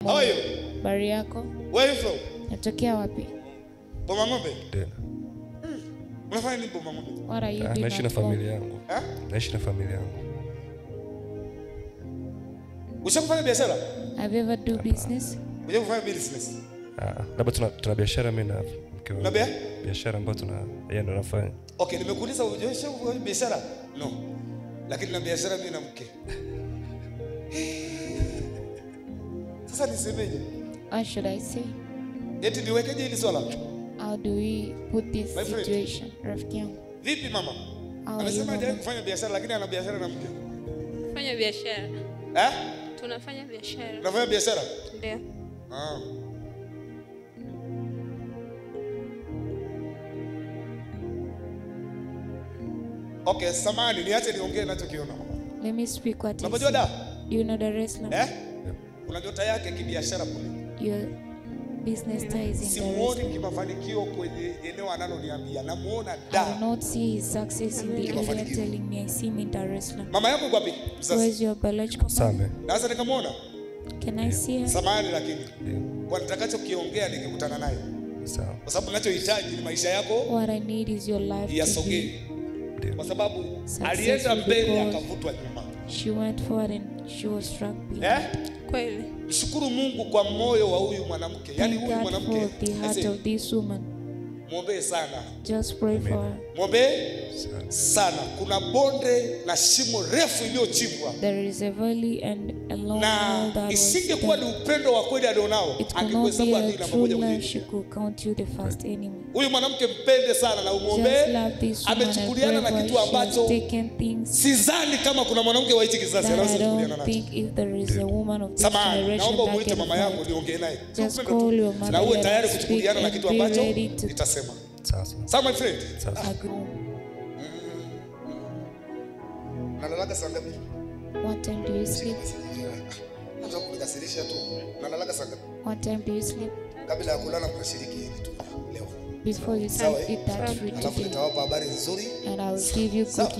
How are you? Bari yako? Where are you from? Natokea wapi? Boma Ng'ombe. Tena. Unafanya nini Boma Ng'ombe? What are you doing? Naishi na at home? familia yangu. Naishi na familia yangu. Ushafanya biashara? Have you ever do business? Ushafanya business? Labda tuna biashara mimi na mke wangu. Na biashara ambayo yeye ndo anafanya. Okay, nimekuuliza ushafanya biashara? No. Lakini na biashara mimi na mke. Sasa nisemeje? What should I say? Eti niwekeje hili swala? How do we put this My friend. situation? Rafiki yangu. Vipi mama? How are you, Anasema hajawahi mama? kufanya biashara lakini ana biashara na mke. Fanya biashara. Tunafanya biashara. Unafanya biashara? Ndio. Okay, samahani niache niongee ninachokiona mama. Let me speak what I Unajua see. da? Do you know the wrestler? Kuna nyota yake kibiashara kule. Your business ties in the Simuoni wrestling. kimafanikio kwenye eneo analoniambia. Namuona I da. will not see his success in the area telling me I see him in the wrestling. Mama yako wapi? Where's your biological mother? Same. Sasa nikamuona. Can I see her? Samahani lakini. Kwa nitakachokiongea nikikutana naye. Sawa. Kwa sababu ninachohitaji ni maisha yako What I need is your life to yasogee. be. Kwa sababu alienda mbele akavutwa nyuma. She went forward and she was struck behind. Kweli. Mshukuru Mungu kwa moyo wa huyu mwanamke. Yaani Thank huyu God mwanamke. for the heart of this woman. Muombe sana. Just pray for her. Muombe sana. Kuna bonde na shimo refu iliyochimbwa. There is a valley and a long Na road that was isingekuwa ni done. upendo wa kweli alionao, It could not angekuhesabu be adui a namba true moja love. kwenye She dunia. could count you the first enemy. Huyu mwanamke mpende sana na Just umuombe. love this woman and Amechukuliana na pray kitu for her. She has ambacho taken things sidhani kama kuna mwanamke wa hichi kizazi that anaweza I kuchukuliana don't nacho. think if there is a woman of this Samahani, generation naomba that umuite can mama yangu fight. niongee naye. Just Upendo tu. call your mother Na uwe and tayari speak kuchukuliana na and kitu be ambacho ready to nitasema. Sasa. Sawa my friend? agree. Unalalaga saa ngapi? What time do you sleep? Nataka kunikasirisha tu. Unalalaga saa ngapi? What time do you sleep? Kabla ya kulala mnashiriki hili tu leo. Before you Sawa, sleep, eat that fruit Alafu today. nitawapa habari nzuri. And I will give you good news.